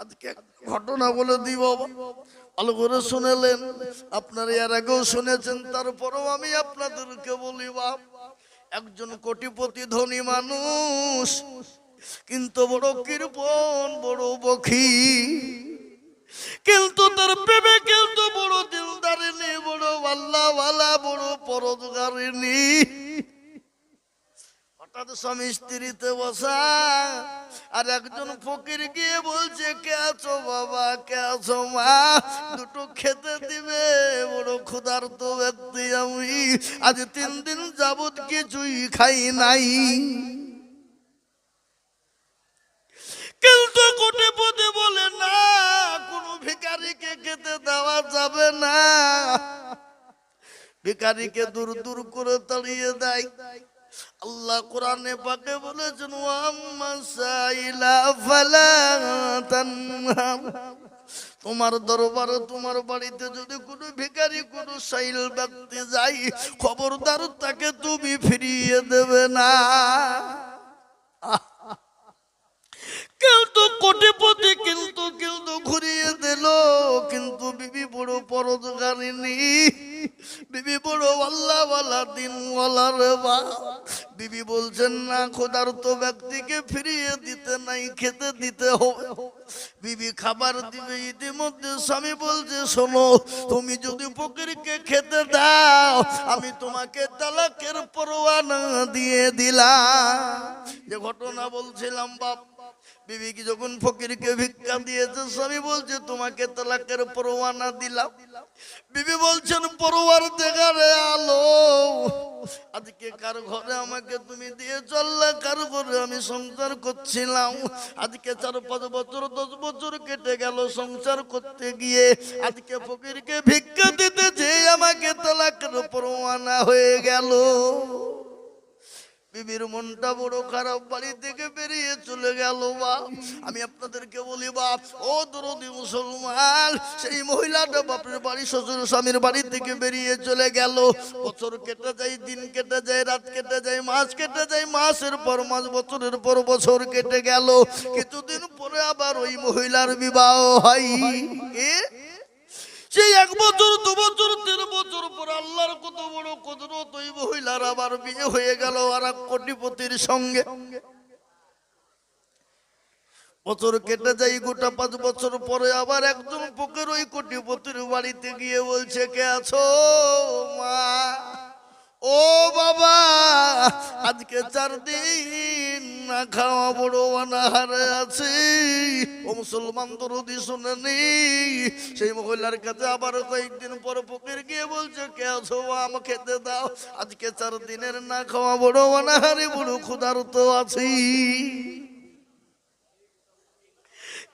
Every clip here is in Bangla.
আজকে ঘটনা বলে দিব, ভালো করে শুনেলেন, আপনারা এর আগেও শুনেছেন, তারপরেও আমি আপনাদেরকে বলি বাপ, একজন কোটিপতি ধনী মানুষ, কিন্তু বড় কৃপণ, বড় বখি, কিন্তু তার প্রেমে কিন্তু বড় দিলদারিনী, বড় আল্লাহওয়ালা, বড় পরোজগারিনী। হঠাৎ স্বামী স্ত্রীতে বসা, আর একজন ফকির গিয়ে বলছে, কে আছো বাবা, কে আছো মা, দুটো খেতে দিবে, বড় ক্ষুধার্ত ব্যক্তি আমি, আজ 3 দিন যাবত কিছুই খাই নাই। কিন্তু কোটিপতি বলে না, কোন ভিখারিকে খেতে দেওয়া যাবে না, ভিখারিকে দূর দূর করে তাড়িয়ে দেয়। আল্লাহ কোরআনে পাকে বলেছেন, ওয়াম্মাসাইলা ফালা তানহার, তোমার দরবারে, তোমার বাড়িতে যদি কোনো ভিখারি, কোনো সাইল ব্যক্তি যায়, খবরদার তাকে তুমি ফিরিয়ে দেবে না। কিন্তু কোটিপতি কিন্তু কিন্তু ঘুরিয়ে দিল, কিন্তু বিবি বড় পরোজগারিনী, বিবি বড় আল্লাহওয়ালা, দিনওয়ালা রে বা। বিবি বলছেন না, ক্ষুধার্ত ব্যক্তিকে ফিরিয়ে দিতে নাই, খেতে দিতে হবে। বিবি খাবার দিবে, ইতিমধ্যে স্বামী বলছে, শোনো, তুমি যদি ফকিরকে খেতে দাও, আমি তোমাকে তালাকের পরোয়ানা দিয়ে দিলাম। যে ঘটনা বলছিলাম বাপ, বিবি কি যখন ফকিরকে ভিক্ষা দিয়েছে, স্বামী বলছে, তোমাকে তালাকের পরোয়ানা দিলাম। বিবি বলছেন, পরোয়ার দেখারে আলো, আজকে কার ঘরে আমাকে তুমি দিয়ে চললে, কার ঘরে আমি সংসার করছিলাম, আজকে 4-5 বছর 10 বছর কেটে গেল সংসার করতে গিয়ে, আজকে ফকিরকে ভিক্ষা দিতে যে আমাকে তালাকের পরোয়ানা হয়ে গেল। বিবির মনটা বড় খারাপ, বাড়ি থেকে বেরিয়ে চলে গেল বাপ। আমি আপনাদেরকে বলি বাপ, ও দরদি মুসলমান, সেই মহিলাটা বাপের বাড়ি, শ্বশুর স্বামীর বাড়ি থেকে বেরিয়ে চলে গেল। বছর কেটে যায়, দিন কেটে যায়, রাত কেটে যায়, মাস কেটে যায়, মাসের পর মাস, বছরের পর বছর কেটে গেল। কিছুদিন পরে আবার ওই মহিলার বিবাহ হয়। সেই 1 বছর 2 বছর 3 বছর পর আল্লাহর কত বড় কুদরত, ওই মহিলার আবার বিয়ে হয়ে গেল আর এক কোটিপতির সঙ্গে। বছর কেটে যায়, গোটা 5 বছর পরে আবার একজন ফকির ওই কোটিপতির বাড়িতে গিয়ে বলছে, কে আছো মা, ও বাবা, আজকে 4 দিন না খাওয়া, বড় অনাহারে আছি। ও মুসলমান দরদি শুনেনি, সেই মহিলার কাছে আবার কয়েকদিন পর ফকির গিয়ে বলছে, কে আছো আমাকে খেতে দাও, আজকে 4 দিনের না খাওয়া, বড় অনাহারে, বড় ক্ষুধার্ত আছি।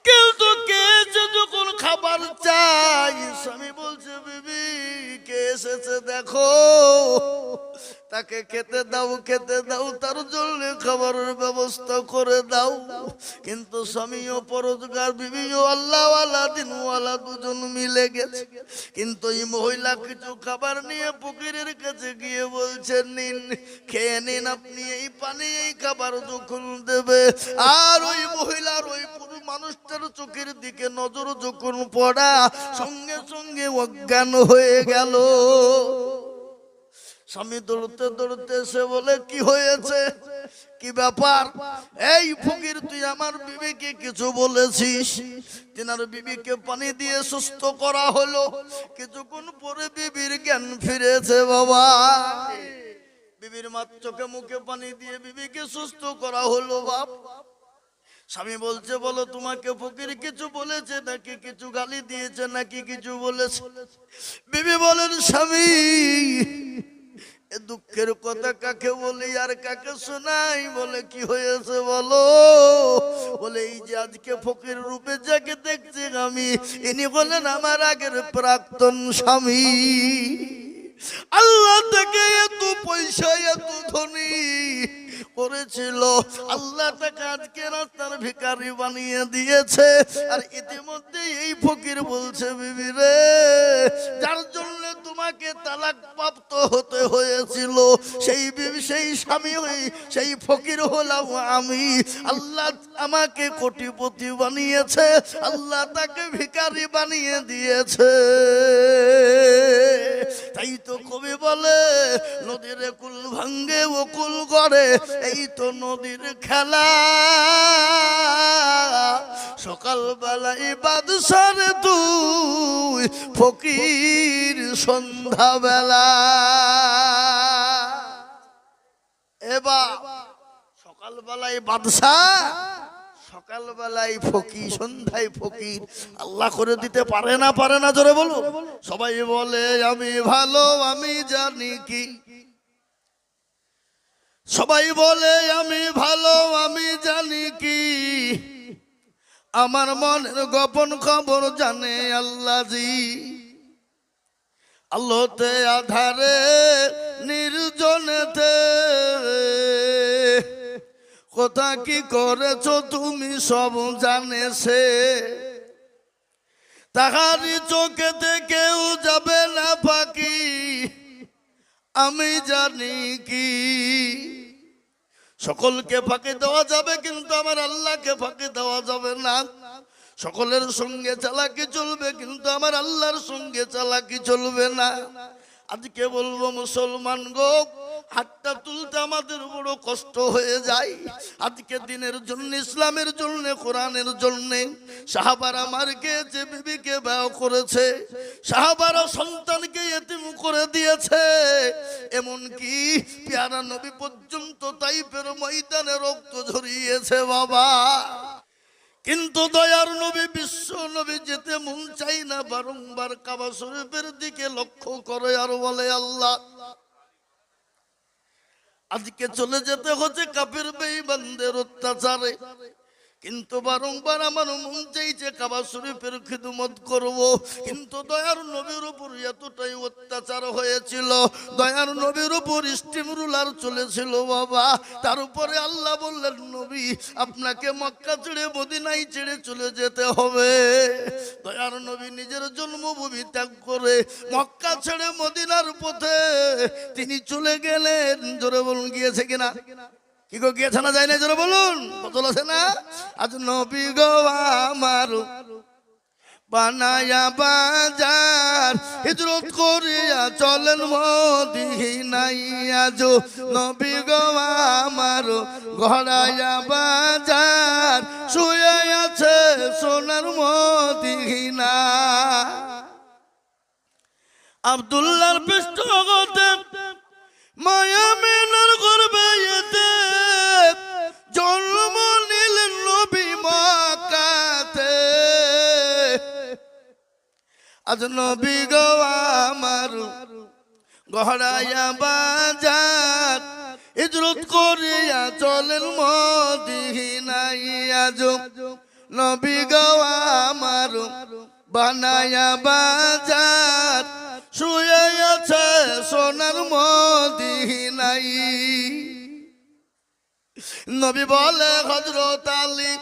কিন্তু কে এসে যখন খাবার চাই, স্বামী বলছে, বিবি কে এসেছে দেখো, তাকে খেতে দাও, খেতে দাও, তার জন্য খাবারের ব্যবস্থা করে দাও। কিন্তু স্বামীও পরোজগার, বিবিও আল্লাহওয়ালা, দিনওয়ালা, দুজন মিলে গেছে। কিন্তু এই মহিলা কিছু খাবার নিয়ে ফকিরের কাছে গিয়ে বলছে, নিন, খেয়ে নিন আপনি, এই পানি, এই খাবার যখন দেবে। আর ওই মহিলার, ওই মানুষটার চোখের দিকে নজর যখন পড়া, সঙ্গে সঙ্গে অজ্ঞান হয়ে গেল। স্বামী দৌড়তে দৌড়তে এসে বলে, কি হয়েছে, কি ব্যাপার? এই ফকির, তুই আমার বিবিকে কিছু বলেছিস? তিনার বিবিকে পানি দিয়ে সুস্থ করা হলো, কিছুক্ষণ পরে বিবির জ্ঞান ফিরেছে বাবা। বিবির মার চোখে মুখে পানি দিয়ে বিবিকে সুস্থ করা হলো বাপ। স্বামী বলছে, বলো, তোমাকে ফকির কিছু বলেছে নাকি, কিছু গালি দিয়েছে নাকি, কিছু বলেছে? বিবি বলেন, স্বামী, এ দুঃখের কথা কাকে বলি আর কাকে শোনাই? বলে, কি হয়েছে বলো? বলে, এই যে আজকে ফকির রূপে যাকে দেখছি আমি, ইনি বলেন আমার আগের প্রাক্তন স্বামী। আল্লাহ তাকে এত পয়সা, এত ধনী করেছিল, আল্লাহ তাকে আজকে রাস্তার ভিখারি বানিয়ে দিয়েছে। আর ইতিমধ্যে এই ফকির বলছে, বিবি রে, যার জন্য তোমাকে তালাক প্রাপ্ত হতে হয়েছিল, সেই বিবি সেই স্বামী সেই ফকির হলাম আমি। আল্লাহ আমাকে কোটিপতি বানিয়েছে, আল্লাহ তাকে ভিখারি বানিয়ে দিয়েছে। তাই তো কবি বলে নদীর কুল ভাঙ্গে ও কুল গড়ে, এই তো নদীর খেলা। সকাল বেলায় বাদশার তুই ফকির সন্ধ্যা বেলা। এবার সকাল বেলায় বাদশাহ, সকাল বেলায় ফকির, সন্ধ্যায় ফকির। আল্লাহ করে দিতে পারে না, পারে না? জোরে বলো। সবাই বলে আমি ভালো আমি জানি কি, সবাই বলে আমি ভালো আমি জানি কি, আমার মনের গোপন খবর জানে আল্লাহ জি। আলোতে আধারে নির্জনেতে কোথা কি করেছো তুমি সব জানে সে। তাহারি চোখেতে কেউ যাবে না ফাঁকি, আমি জানি কি। সকলকে ফাঁকি দেওয়া যাবে কিন্তু আমার আল্লাহকে ফাঁকি দেওয়া যাবে না। সকলের সঙ্গে চালাকি চলবে কিন্তু আমার আল্লাহর সঙ্গে চালাকি চলবে না। আজকে বলবো মুসলমান গো, হাতটা তুলতে আমাদের বড় কষ্ট হয়ে যায়। আজকে দিনের জন্য, ইসলামের জন্য, কোরআনের জন্য সাহাবারা মার খেয়েছে, বিবিকে বিবাহ করেছে, সাহাবারা সন্তানকে এতিম করে দিয়েছে, এমনকি পেয়ারা নবী পর্যন্ত তাইফের ময়দানে রক্ত ঝরিয়েছে বাবা। কিন্তু দয়ার নবী, বিশ্ব নবী যেতে মন চাই না, বারংবার কাবা শরীফের দিকে লক্ষ্য করে আর বলে আল্লাহ আজকে চলে যেতে হচ্ছে কাফের বেঈমানদের অত্যাচারে, কিন্তু বারংবার আমার মন চাইছে কাবা শরীফের খিদমত করব। কিন্তু দয়ার নবীর উপর এতটাই অত্যাচার হয়েছিল, দয়ার নবীর উপর স্টিম রুলার চলেছিল বাবা। তার উপরে আল্লাহ বললেন নবী আপনাকে মক্কা ছেড়ে মদিনায় ছেড়ে চলে যেতে হবে। দয়ার নবী নিজের জন্মভূমি ত্যাগ করে মক্কা ছেড়ে মদিনার পথে তিনি চলে গেলেন। জোরে বলুন, গিয়েছে কিনা? কি গো, গিয়েছে না যায় না? জোরে বলুন, বদল আছে না? আজ নবী গো আমার বানায়া বাজার, হিজরত করিয়া চলেন মদিনায়। আজ নবী গো আমার গড়ায়া বাজার, শুয়ে আছে সোনার মদিনা। আব্দুল্লাহর পৃষ্ঠপোষকতা মায়া মেনার গর্বে এতে জন্ম নিলেন নবী মক্কাতে। আজ নবী গো আমার গড়ায়া বাজার, হিজরত করিয়া চলেন মদিনায়। আজ নবী গো আমার বানায়া বাজার, শুয়ে আছে সোনার মদিনায়। নবী বলে হযরত আলী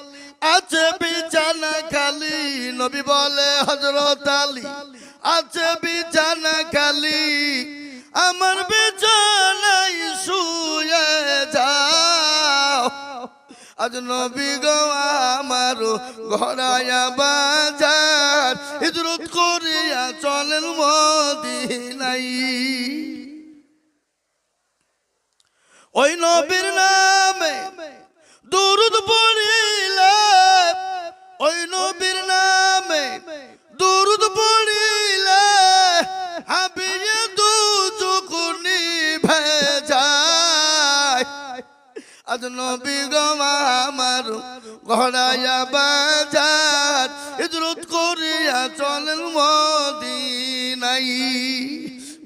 আছে বিছানা খালি, নবী বলে হযরত আলী আছে বিছানা খালি, আমার বিছানায় শুয়ে যাও। আজ নবী গো আমার গড়ায়া বাজার, হিজরত করিয়া চলেন মদিনায়। ওই নবীর নামে দুরূদ পড়িলে, ওই নবীর নামে দুরূদ পড়িলে হাবিয়ে দু চোখ নিভে যায়। আজ নবী গো আমার গড়ায়া বাজার, হিজরত করিয়া চলেন মদিনায়।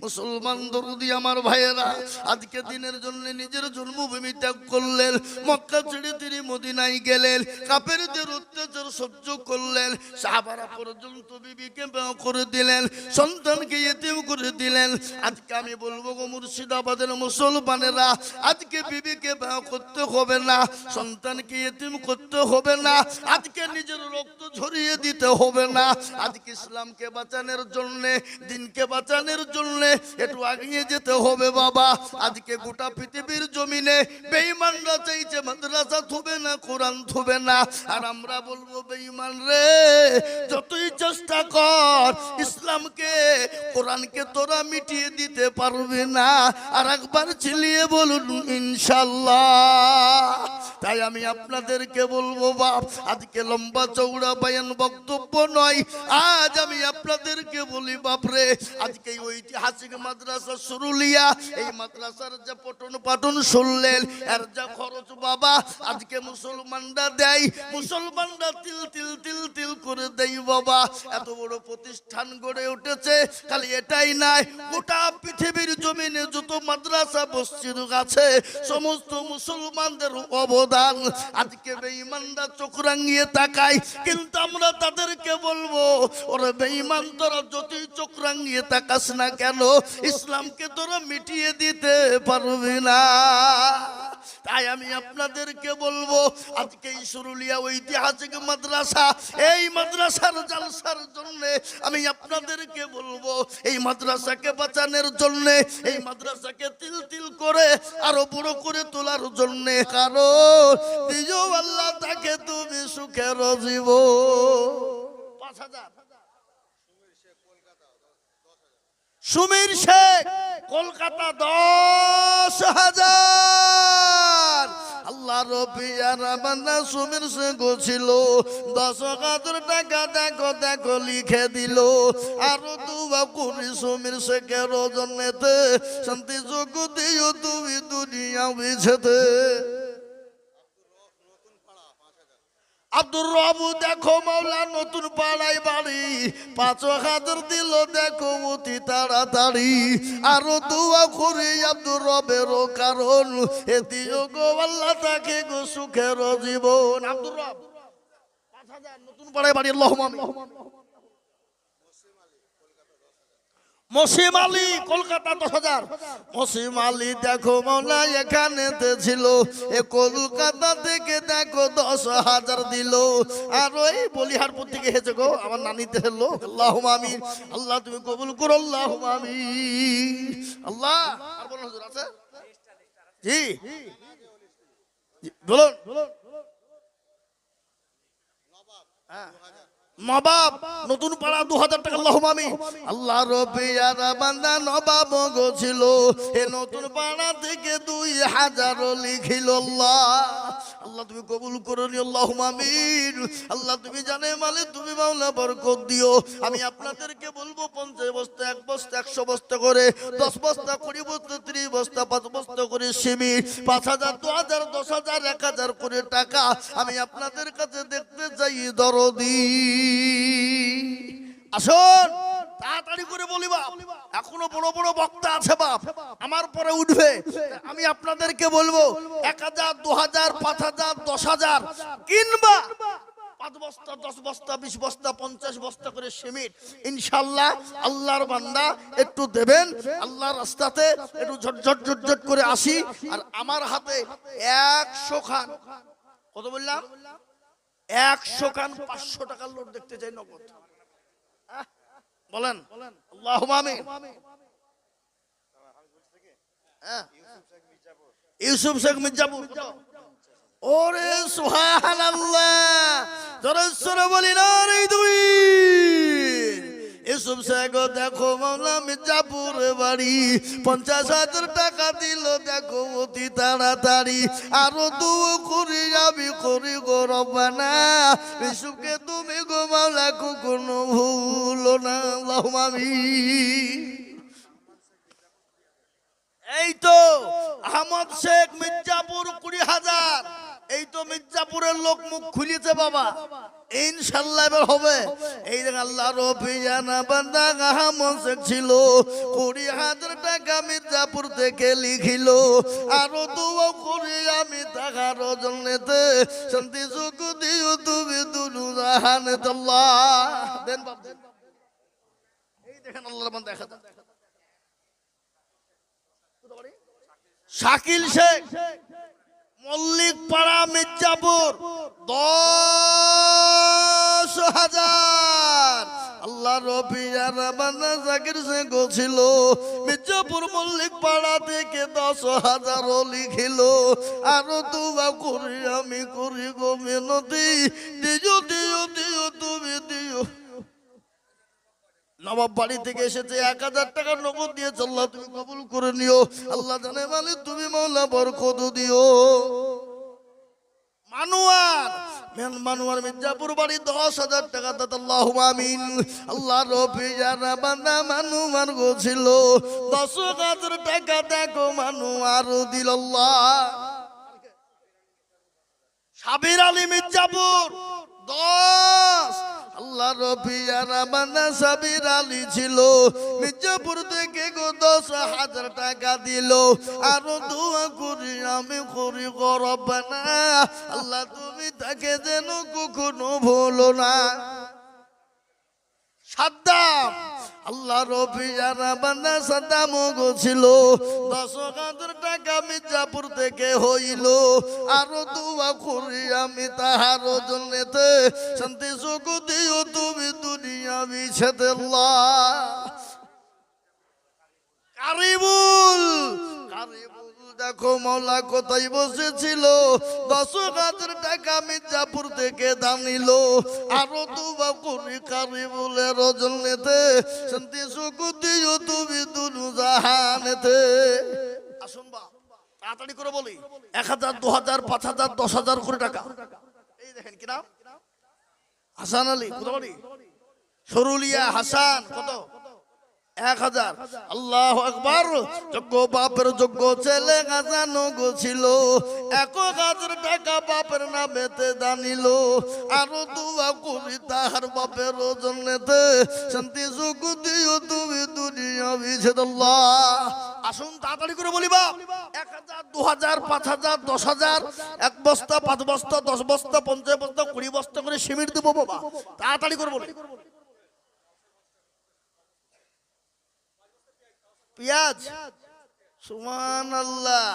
মুসলমান দরদি আমার ভাইয়েরা, আজকে দিনের জন্য নিজের জন্মভূমি ত্যাগ করলেন, মক্কা ছেড়ে তিনি মদিনায় গেলেন, কাফেরদের অত্যাচার সহ্য করলেন, সাহাবারা পর্যন্ত বিবিকে বিবাহ করে দিলেন, সন্তানকে ইতিম করে দিলেন। আজকে আমি বলবো গো মুর্শিদাবাদের মুসলমানেরা, আজকে বিবিকে বিবাহ করতে হবে না, সন্তানকে ইতিম করতে হবে না, আজকে নিজের রক্ত ঝরিয়ে দিতে হবে না। আজকে ইসলামকে বাঁচানোর জন্য, দিনকে বাঁচানোর জন্য একটু এগিয়ে যেতে হবে বাবা। আজকে গোটা পৃথিবীর জমিনে বেঈমানরা চাইছে মাদ্রাসা থুবে না, কোরআন থুবে না, আর আমরা বলবো বেঈমান রে, যতই চেষ্টা কর ইসলামকে কোরআনকে তোরা মিটিয়ে দিতে পারবি না। আর একবার চিলিয়ে বলুন ইনশাআল্লাহ। তাই আমি আপনাদেরকে বলবো বাপ, আজকে লম্বা চৌড়া বয়ান বক্তব্য নয়, আজ আমি আপনাদেরকে বলি বাপরে, আজকে ঐতিহাসিক মাদ্রাসা সুরুলিয়া, এই মাদ্রাসার যে পঠন পাঠন শুনলেন, এর যা খরচ বাবা আজকে মুসলমানরা দেয়, মুসলমানরা তিল তিল তিল তিল করে দেয় বাবা। এত বড় প্রতিষ্ঠান গড়ে উঠেছে, খালি এটাই নাই, গোটা পৃথিবীর জমিনে যত মাদ্রাসা মসজিদ আছে সমস্ত মুসলমানদের অবদান। আজকে বেঈমানরা চোখ রাঙিয়ে তাকায়, কিন্তু আমরা তাদেরকে বলবো, ওরে বেঈমান তোরা যতই চোখ রাঙিয়ে তাকাস না কেন, ইসলামকে তোরা মিটিয়ে দিতে পারবি না। তাই আমি আপনাদেরকে বলবো, আজকে এই সুরুলিয়া ঐতিহাসিক মাদ্রাসা, এই মাদ্রাসার জালসার জন্য আমি আপনাদেরকে বলবো, এই মাদ্রাসাকে বাঁচানোর জন্য, এই মাদ্রাসাকে তিল তিল করে আরো বড় করে তোলার জন্য, কারণ দিও আল্লাহ তাকে তুমি সুখের জীবন। ৫,০০০ সুমির শেখ কলকাতা ১০,০০০। আল্লাহ রবিয়ার বান্দা সুমির শেখ ছিল ১০,০০০ টাকা, দেখো দেখো লিখে দিল। আরো দুয়া করি সুমির শেখের জন্যতে, শান্তি যোগ দিও তুমি দুনিয়া বিছেতে। আব্দুর রবু দেখো মাওলা নতুন পাড়ায় বাড়ি, ৫,০০০ দিল দেখো অতি তাড়াতাড়ি। আরো দোয়া করি আব্দুর রবেরও, কারণ এ দিও গো আল্লাহ তাকে গো সুখের জীবন। আব্দুর রব ৫,০০০ নতুন পাড়ায় বাড়ি, আল্লাহুম্মা আমিন। মসিম আলী কলকাতা ১০,০০০। মসিম আলী দেখো মাওলা এখানেতে ছিল, এ কলকাতা থেকে দেখো ১০,০০০ দিল। আর ওই বলিহারপুর থেকে হেঁচে গো আমার নানিতে হলো। আল্লাহুম্মা আমিন। আল্লাহ তুমি কবুল করো, আল্লাহুম্মা আমিন। আল্লাহ আর বলুন হুজুর আছে জি বলুন। হ্যাঁ নবাব নতুন পাড়া ২,০০০ টাকা, আল্লাহুম্মা আমিন। আল্লাহ রবিয়ার বান্দা নবাব গো ছিল, এ নতুন পাড়া থেকে ২,০০০ লিখিল। আল্লাহ আল্লাহ তুমি কবুল করে নিও, আল্লাহুম্মা আমিন। আল্লাহ তুমি জানে মালে তুমি মাওলা বরকত দিও। আমি আপনাদেরকে বলবো ৫০ বস্তা, ১ বস্তা, ১০০ বস্তা করে, ১০ বস্তা, ২০ বস্তা, ৩০ বস্তা, ৫ বস্তা করে সিমেন্ট, ৫,০০০, ২,০০০, ১০,০০০, ১,০০০ করে টাকা আমি আপনাদের কাছে দেখতে চাই দরদি। আসুন তাড়াতাড়ি করে বলি বাপ, এখনো বড় বড় বক্তা আছে বাপ, আমার পরে উঠবে। আমি আপনাদেরকে বলবো ১,০০০, ২,০০০, ৫,০০০, ১০,০০০ কিনবা, ৫ বস্তা, ১০ বস্তা, ২০ বস্তা, ৫০ বস্তা করে সিমেন্ট ইনশাআল্লাহ আল্লাহর বান্দা একটু দেবেন। আল্লাহর রাস্তাতে একটু ঝটঝট ঝটঝট করে আসি। আর আমার হাতে ১০০ খান, কত বললাম, ১০০ খান ৫০০ টাকার নোট দেখতে চাই নগদ। বলেন আল্লাহুম্মা আমিন। ইউসুফ শেখ মির্জাপুর। ওরে সুবহানাল্লাহ, জোরে জোরে বলি না রে দুই। ইউসুফ শেখ দেখো মাওলা মির্জাপুর বাড়ি, ৫০,০০০ টাকা দিল দেখো অতি তাড়াতাড়ি। আরো দোয়া করি আমি করি গো রব্বানা, ইউসুফকে তুমি গো মাওলা কখনো ভুলো না, আল্লাহুম্মা আমিন। এই তো আহমদ শেখ মির্জাপুর ২০,০০০। এই তো মির্জাপুরের লোক মুখ খুলিছে বাবা, ইনশাআল্লাহ এবার হবে। এই আল্লাহ রবি জানা বান্দা গাহামসে ছিল 20,000 টাকা মির্জাপুর থেকে লিখিল, আরো দোয়া করি আমি তাহার জন্যতে শান্তি সুখ দিও তুমি দুনু জাহানেত আল্লাহ দেন বাপ দেন। এই দেখেন আল্লাহর বান্দা দেখা যায় শাকিল শেখ মল্লিক পাড়া মির্জাপুর 10,000 আল্লাহ রবি বান্দা জাকির শেখ ছিল মির্জাপুর মল্লিক পাড়া থেকে 10,000 লিখিল, আরো দোয়া করি আমি করি গো মিনতি দিও দিও দিও তুমি দিও। নবাব বাড়ি থেকে এসেছে 1,000 টাকা নগদ দিয়েছে, আল্লাহ তুমি কবুল করে নিও। আল্লাহ জানে মালিক তুমি মাওলা বরকত দিও। মানুয়ার মির্জাপুর বাড়ি 10,000 টাকা দাদা আল্লাহুম্মা আমিন। আল্লাহ রবি জানা বান্দা মানুয়ার গোছিল 10,000 টাকা দেখো মানুয়ার দিল আল্লাহ। সাবির আলী মির্জাপুর 10 আল্লাহ রবি জানা বান্দা সাবির আলী ছিল মির্জাপুর থেকে 10,000 টাকা দিল, আরো দোয়া করি আমি করি গো রব্বানা আল্লাহ তুমি তাকে যেন কখনো ভুলো না। সাদ্দাম আল্লাহ রবি জানা বান্দা সাদ্দাম ছিল 10,000 টাকা মির্জাপুর থেকে হইল, আরো দোয়া করি আমি তাহার জন্যতে শান্তি সুখ দিও তুমি দুনিয়া বিছেতে আল্লাহ। কারিবুল দেখো মৌলা কোথায় বসেছিল 10,000 টাকা মির্জাপুর থেকে দানিল, আরো দোয়া করি কারিবুলের জন্যতে শান্তি সুখ দিও তুমি দুনু জাহানেতে। আসুন বা তাড়াতাড়ি করে বলি 1,000 2,000 5,000 10,000 করে টাকা। এই দেখেন কি নাম হাসান আলী কোথা বাড়ি সরুলিয়া হাসান কত 1,000 আল্লাহু আকবার। যোগ্য বাপের যোগ্য ছেলে গাজানো ছিল 1,000 টাকা বাপের নামেতে দানিল, আরো দোয়া করি তাহার বাপের জন্যতে শান্তি সুখ দিও তুমি দুনিয়া বিছেদ আল্লাহ। আসুন তাড়াতাড়ি করে বলি বাপ 1,000 2,000 5,000 10,000 1 বস্তা 5 বস্তা 10 বস্তা 50 বস্তা 20 বস্তা করে সিমেন্ট দেবো বাবা, তাড়াতাড়ি করে বলি। পেঁয়াজ সুবহানাল্লাহ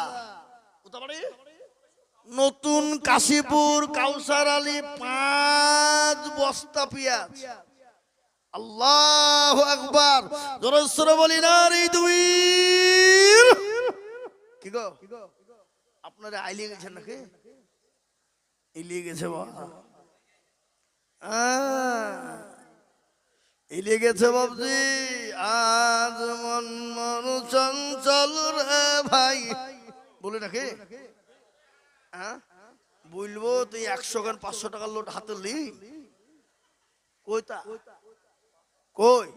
নতুন কাশীপুর কাউসার আলী 5 বস্তা পেঁয়াজ। আল্লাহু আকবার জোরে সরে বলি না রে দুই কি গো আপনারা আইলিয়ে গেছেন নাকি এলিয়ে গেছে বাবা এলিয়ে গেছে বাবজি। আজ মন মন চঞ্চল রে ভাই বলে নাকি বলবো তুই 100 গান 500 টাকার লোট হাতে লি কইতা কই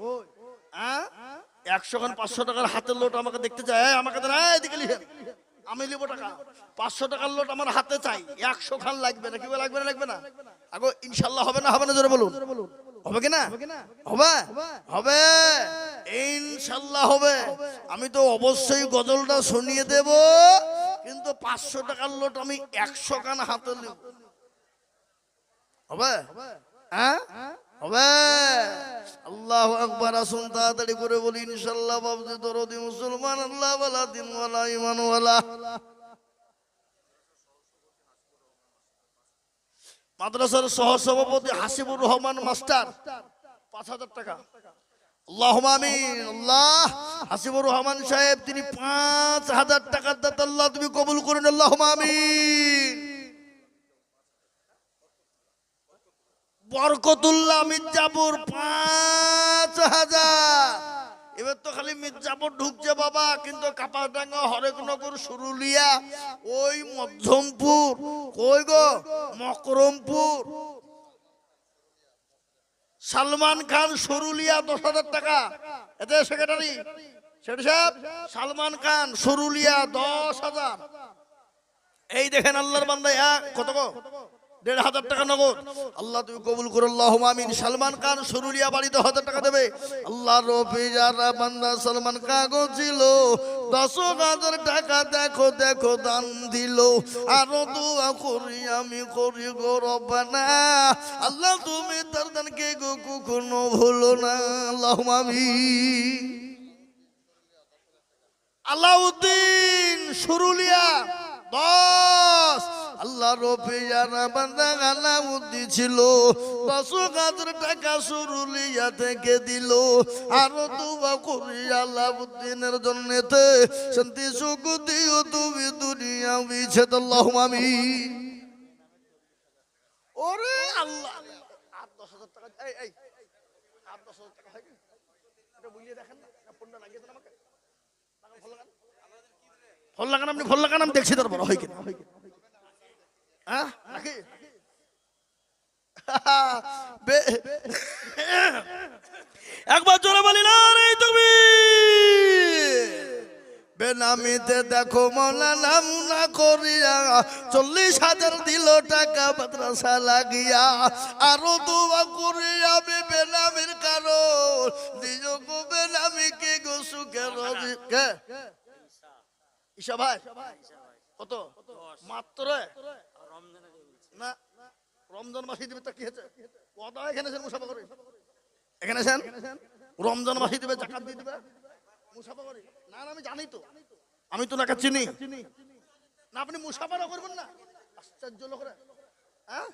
100 গান 500 টাকার হাতের লোট আমাকে দেখতে চাই, আমাকে দেন এদিকে লিখেন আমি লিব টাকা 500 টাকার লোট আমার হাতে চাই 100 খান লাগবে নাকি লাগবে না লাগবে না আগো ইনশাআল্লাহ হবে না হবে না জোরে বলুন হবে কি না হবে হবে ইনশাআল্লাহ হবে। আমি তো অবশ্যই গজলটা শুনিয়ে দেব, কিন্তু 500 টাকার লোট আমি 100 খান হাতে নেব হবে হ্যাঁ হবে। আল্লাহু আকবার আসুন তাড়াতাড়ি করে বলি ইনশাআল্লাহ বাবজি দরদি মুসলমান আল্লাহ ওয়ালা দিন ওয়ালা ঈমান ওয়ালা। মাদ্রাসার সহসভাপতি হাসিবুর রহমান মাস্টার 5,000 টাকা। আল্লাহুম্মা আমিন। আল্লাহ হাসিবুর রহমান সাহেব তিনি 5,000 টাকার দাতা, আল্লাহ তুমি কবুল করুন আল্লাহুম্মা আমিন। বরকতুল্লাহ মির্জাপুর 5,000। এবার তো খালি মির্জাপুর ঢুকছে বাবা, কিন্তু কাপাডাঙ্গা হরেকনগর সুরুলিয়া ওই মধ্যমপুর কই গো মকরমপুর সালমান খান সরুলিয়া 10,000 টাকা। এতে সেক্রেটারি সেটা সাহেব সালমান খান সরুলিয়া 10,000। এই দেখেন আল্লাহর বান্দা কত গো ১,৫০০ টাকা নগদ। আল্লাহ তুমি কবুল করো, আল্লাহুম্মা আমিন। সালমান খান সরুলিয়া বাড়িতে ১,০০০ টাকা দেবে। আল্লাহর রফিজারা বান্দা সালমান কাগো ছিল ১০,০০০ টাকা দেখো দেখো দান দিল। আরো দোয়া করি আমি করি গো রব্বানা, আল্লাহ তুমি তার দানকে গো কখনো ভুলো না, আল্লাহুম্মা আমিন। আলাউদ্দিন সরুলিয়া ১০, আল্লাহ রফিজারা বান্দা আলাউদ্দিন ছিল ১০,০০০ টাকা সরুলিয়া থেকে দিল। আরো দোয়া করি আলাউদ্দিনের জন্যতে শান্তি সুখ দিও তুমি দুনিয়া বিছেদ, আল্লাহুম্মা আমিন। ওরে আল্লাহ ৮-১০,০০০ টাকা, এই ৮-১০,০০০ টাকা হয় কি? এটা বুঝিয়ে দেখেন না, ফোনটা লাগিয়ে দেন আমাকে। ফল লাগান, আপনি ফল লাগান, আমি দেখছি তারপর হয় কিনা। হ্যাঁ নাকি একবার জোরে বলি না রে তুমি। বেনামিতে দেখো মৌলা নাম না করিয়া ৪০,০০০ দিল টাকা মাদ্রাসা লাগিয়া। আরো দোয়া করি আমি বেনামির কারণ দিও গো বেনামিকে গো সুখের কে ঈশা ভাই কত মাত্র না রমজান মাসে দিবে তা কি হয়েছে? কথা এখানে মুসাফা করে এখানে রমজান মাসে দিবে, জাকাত দিয়ে দিবে, মুসাফা করে না। আমি জানি তো, আমি তো নাকা চিনি না। আপনি মুসাফাটা করবেন না, আশ্চর্য লোকরা। হ্যাঁ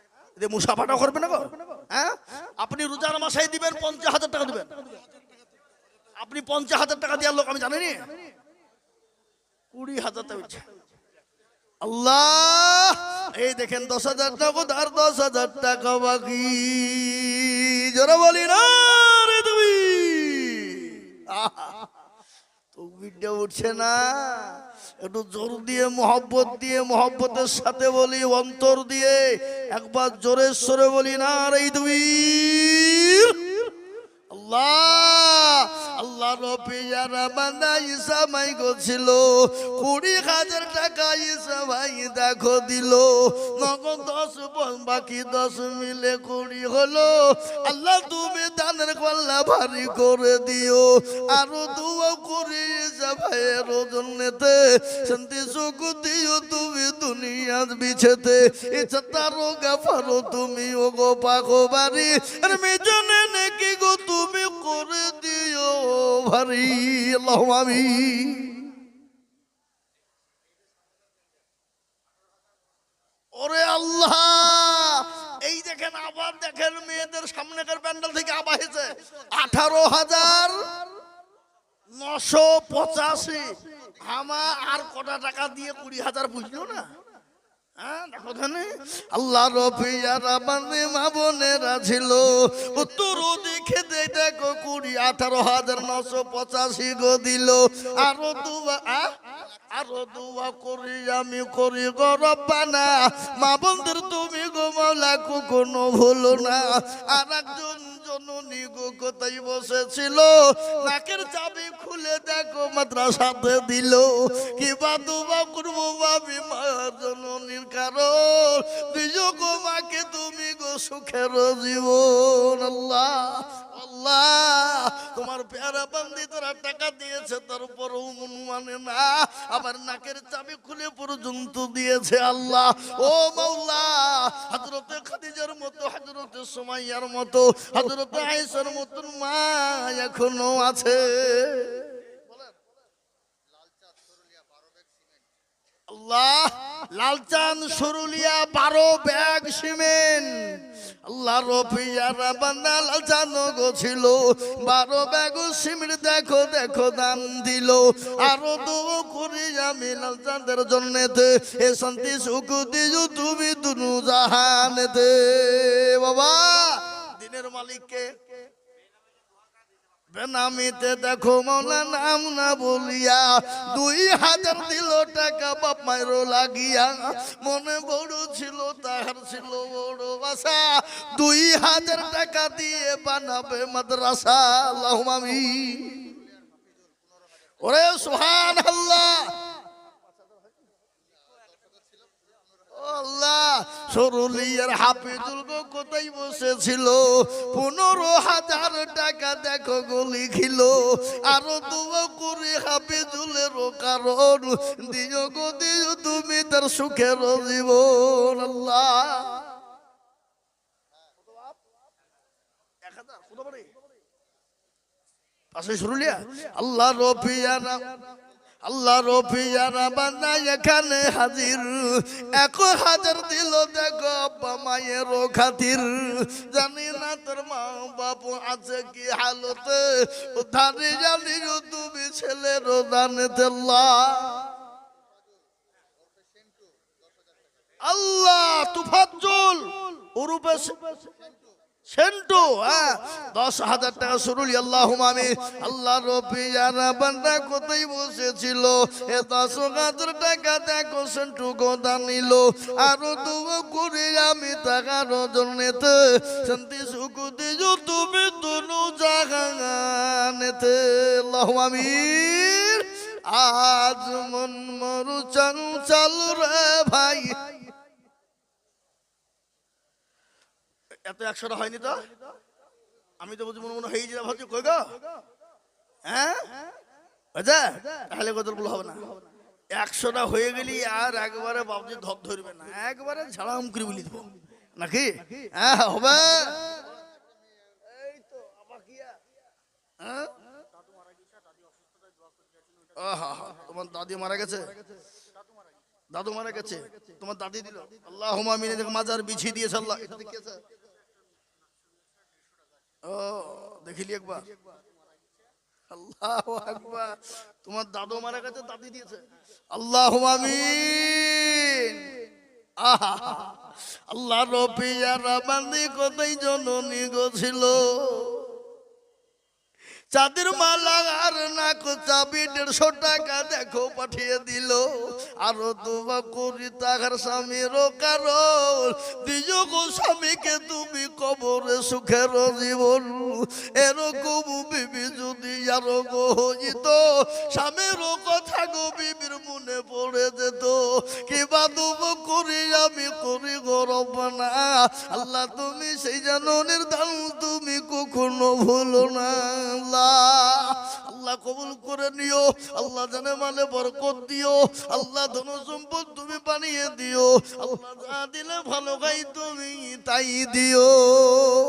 মুসাফাটা করবেন না গো। হ্যাঁ আপনি রোজার মাসে দিবেন ৫০,০০০ টাকা দিবেন। আপনি ৫০,০০০ টাকা দেওয়ার লোক আমি জানিনি। ২০,০০০ টাকা আল্লাহ এই দেখেন ১০,০০০ নগদ আর ১০,০০০ টাকা বাকি। যারা বলি না রে তুমি তকবীরটা উঠছে না, একটু জোর দিয়ে মোহব্বত দিয়ে মোহব্বতের সাথে বলি, অন্তর দিয়ে একবার জোরে সরে বলি না রে তুমি। আল্লাহ আল্লাহ রফিজারা বান্দা ঈসা মাই গছিল ২০,০০০ টাকা ঈসা ভাই দেখো দিল। নগদ ১০ বাকি ১০ মিলে ২০ হলো। আল্লাহ তুমি দানের পাল্লা ভারী করে দিও। আরো দোয়া করি ঈসা ভাইয়ের জন্যতে শান্তি সুখ দিও তুমি দুনিয়া বিছেতে। ইচ্ছা তারও গাফারো তুমি ও গো পাখো বাড়ি আর মেজনে নাকি গো তুমি করে দিও ভারী, আল্লাহুম্মা আমিন। ওরে আল্লাহ এই দেখেন আবার দেখেন মেয়েদের সামনেকার প্যান্ডেল থেকে আবার হয়েছে ১৮,৯৮৫। আমা আর কটা টাকা দিয়ে ২০,০০০ বুঝলো না। আল্লাহ রফিজারা বান্দে মা বোনেরা ছিল উত্তর দিকে দেখো ২০,১৮,৯৮৫ গো দিল। আরো দোয়া করি আমি করি গো রব্বানা, মা বোনদের তুমি গো মাওলা কখনো ভুলো না। আর একজন জননী গো কোথায় বসেছিল, নাকের চাবি খুলে দেখো মাদ্রাসাতে দিল। কিবা দোয়া করবো ভাবি মায়ের জননীর কারণ দিও গো মাকে তুমি গো সুখের জীবন। আল্লাহ আল্লাহ তোমার পেয়ারা বান্দি তোরা টাকা দিয়েছে তারপরও মন মানে না, আবার নাকের চাবি খুলে পর্যন্ত দিয়েছে। আল্লাহ ও মাওলা হযরতে খাদিজার মতো, হযরতে সুমাইয়ার মতো, হযরতে আয়েশার মতো মা এখনো আছে। আল্লাহ লালচাঁদ সরুলিয়া ১২ ব্যাগ সিমেন্ট। আল্লাহ রফিজারা বান্দা লালচাঁদ গো ছিল ১২ ব্যাগ সিমেন্ট দেখো দেখো দান দিল। আরো দোয়া করি আমি লালচাঁদের জন্যতে এ শান্তি সুখ দিও তুমি দুনু জাহানেতে। বাবা দিনের মালিককে বেনামিতে দেখো মৌলা নাম না বলিয়া ২,০০০ দিল টাকা বাপ মায়ের লাগিয়া। মনে বড় ছিল তাহার ছিল বড় আশা, ২,০০০ টাকা দিয়ে বানাবে মাদ্রাসা, আল্লাহুম্মা আমিন। ওরে সুবহানাল্লাহ আল্লাহ সরুলিয়ার হাফিজুল গো কোথায় বসেছিল 15,000 টাকা দেখো গলি খিল আরো দোয়া করে হাফিজুলেরও কারণ দিও গো দিও তুমি তার সুখের জীবন আল্লাহ পাশে সরুলিয়া আল্লাহ রফিয়ানা আল্লাহ রফিয়ানা বান্দা এখানে হাজির 1000 দিল দেখো আব্বা মায়ের খাতির জানি না তোর মা বাবু আছে কি হালতে ধারে জানি তুমি ছেলের জানেতে আল্লাহ তুফাজ্জল ওরূপে সেন্টু 10,000 টাকা সরুলি আল্লাহুম্মা আমিন আল্লাহ রফিয়ানা বান্দা কোথায় বসেছিল 10,000 টাকা দেখো সেন্টু গোদা নিল আরো দোয়া করে আমি টাকার জন্যতে শান্তি সুখ দিও তুমি দুনু জাহানেতে আল্লাহুম্মা আমিন আজ মন মরু চঞ্চল রে ভাই এত 100টা হয়নি তো আমি তো বুঝি মনে মনে হয়ে যা ভাবছি কই গো হ্যাঁ বুঝা তাহলে কতগুলো হবে না 100টা হয়ে গেলি আর একবারে বাবজি ধপ ধরবে না একবারে ঝাড়াম করে বলি দেব নাকি হ্যাঁ হবে এই তো আবাকিয়া হ্যাঁ তোমার দাদি মারা গেছে দাদু মারা গেছে তোমার দাদি দিল আল্লাহুম্মা আমিন মাজার বিছিয়ে দিয়েছে আল্লাহ এটা দেখিয়েছে ও দেখিলি একবার আল্লাহু আকবার তোমার দাদু মারা গেছে দাদি দিয়েছে আল্লাহুম্মা আমিন আল্লাহ রফিয়ানা বান্দি কোথায় জননী গো ছিল চাঁদের মালা আর নাকো চাবি 150 টাকা দেখো পাঠিয়ে দিল আরো দোয়া করি তাহার স্বামীর কারণ দিও গো স্বামীকে তুমি কবরে সুখের জীবন এরকম বিবি যদি আরো গো হইত স্বামীর কথা গো বিবির মনে পড়ে যেত কিবা দোয়া করি আমি করি গো রব্বানা আল্লাহ তুমি সেই জাননের দান তুমি কখনো ভুলো না আল্লাহ কবুল করে নিও আল্লাহ জানে মানে বরকত দিও আল্লাহ ধন সম্পদ তুমি বানিয়ে দিও আল্লাহ যা দিলে ভালো গাই তুমি তাই দিও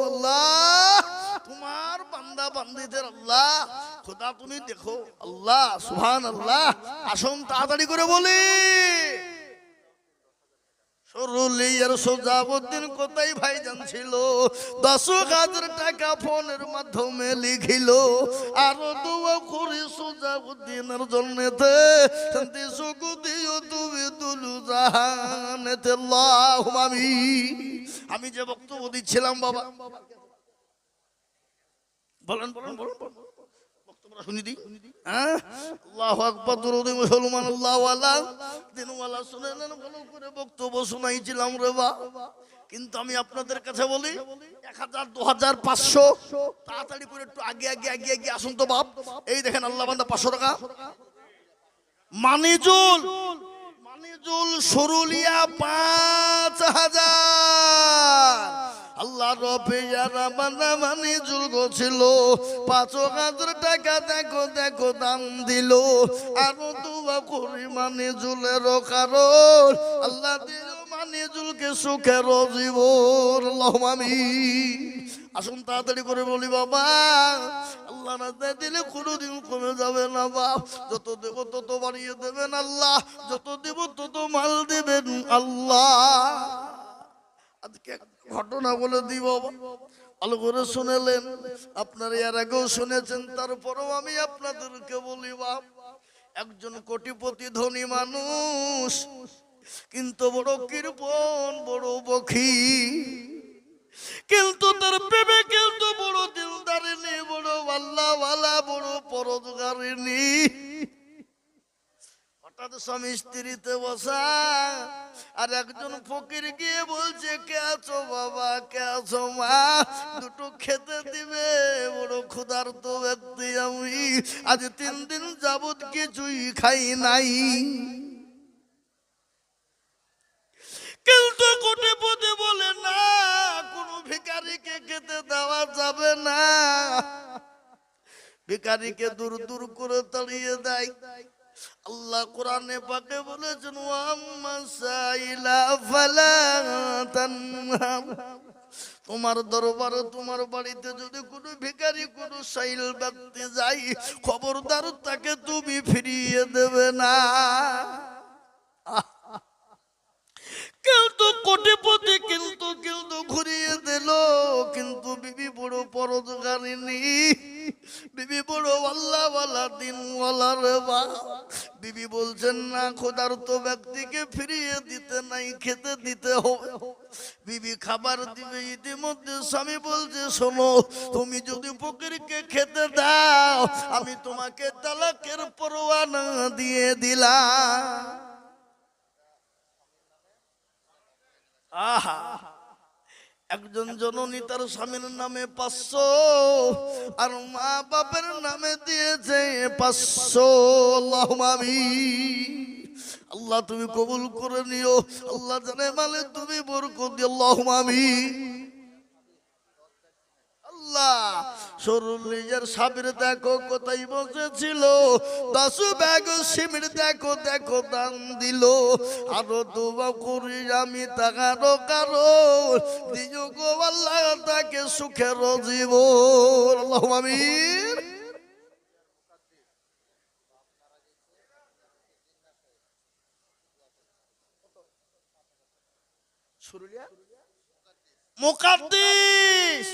আল্লাহ তোমার বান্দা বান্দীদের আল্লাহ খোদা তুমি দেখো আল্লাহ সুবহানাল্লাহ আসুন তাড়াতাড়ি করে বলি সরুলিয়ার সোজাবুদ্দিন কোথায় ভাইজান ছিল 10,000 টাকা ফোনের মাধ্যমে লিখিল আরো দোয়া করি সোজাবুদ্দিনের জন্যতে শান্তি সুখ দিও তুমি দুলু জাহানেতে আল্লাহুম্মা আমিন আমি যে বক্তব্য দিচ্ছিলাম বাবা বলেন বলেন বলেন বক্তব্যটা শুনি দিই হ্যাঁ আল্লাহু আকবার দরুদ মুসলমান আল্লাহু আল্লাহ দিনওয়ালা শুনেন ভালো করে বক্তব্য শোনাইছিলাম রে বাবা কিন্তু আমি আপনাদের কাছে বলি 1000 2000 500 তাড়াতাড়ি করে একটু আগে আগে আগে আগে আসুন তো বাপ এই দেখেন আল্লাহ বান্দা 500 টাকা মানিজুল সরুলিয়া 5000 আল্লাহ রফিয়ানা বান্দা মানিজুল গো ছিল 5,000 টাকা দেখো দেখো দান দিল আরো দোয়া করি মানিজুলের কারণ আল্লাহ দিও মানিজুলকে সুখের জীবন আল্লাহুম্মা আমিন আসুন তাড়াতাড়ি করে বলি বাবা আল্লাহ রাস্তা দিলে কোনোদিন কমে যাবে না বাপ যত দেব তত বাড়িয়ে দেবেন আল্লাহ যত দেব তত মাল দেবেন আল্লাহ আজকে ঘটনা বলে দিব ভালো করে শুনেলেন আপনারা এর আগেও শুনেছেন তারপরেও আমি আপনাদেরকে বলি বাপ একজন কোটিপতি ধনী মানুষ কিন্তু বড় কৃপণ বড় বখি কিন্তু তার প্রেমে কিন্তু বড় দিলদারিনী বড় আল্লাহওয়ালা বড় পরোজগারিনী হঠাৎ স্বামী স্ত্রীতে বসা আর একজন ফকির গিয়ে বলছে কে আছো বাবা কে আছো মা দুটো খেতে দিবে বড় ক্ষুধার্ত ব্যক্তি আমি আজ 3 দিন যাবত কিছুই খাই নাই কিন্তু কোটিপতি বলে না, কোন ভিখারিকে খেতে দেওয়া যাবে না, ভিখারিকে দূর দূর করে তাড়িয়ে দেয়। আল্লাহ কোরআনে পাকে বলেছেন, ওয়াম্মা সাইলা ফালা তানহার, তোমার দরবারে তোমার বাড়িতে যদি কোনো ভিখারি কোনো সাইল ব্যক্তি যায়, খবরদার তাকে তুমি ফিরিয়ে দেবে না। কিন্তু কোটিপতি কিন্তু কিন্তু ঘুরিয়ে দিল, কিন্তু বিবি বড় পরোজগারিনী, বিবি বড় আল্লাহওয়ালা দিনওয়ালার বা। বিবি বলছেন না, ক্ষুধার্ত ব্যক্তিকে ফিরিয়ে দিতে নাই, খেতে দিতে হবে। বিবি খাবার দিবে, ইতিমধ্যে স্বামী বলছে, শোনো, তুমি যদি ফকিরকে খেতে দাও, আমি তোমাকে তালাকের পরোয়ানা দিয়ে দিলাম। আহা, একজন জননী তার স্বামীর নামে 500 আর মা বাপের নামে দিয়েছে 500। আল্লাহুম্মা আমিন। আল্লাহ তুমি কবুল করে নিও, আল্লাহ জানে মালে তুমি বরকত দিও, আল্লাহুম্মা আমিন। সরুলিয়ার সাবির দেখো কোথায় বসেছিল, 10 ব্যাগ সিমেন্ট দেখো দেখো দান দিল, আরো দোয়া করি আমি তাকারো কারো দিও গো আল্লাহ তাকে সুখের জীবন। আল্লাহুম্মা আমিন। সরুলিয়া মুকাদ্দিস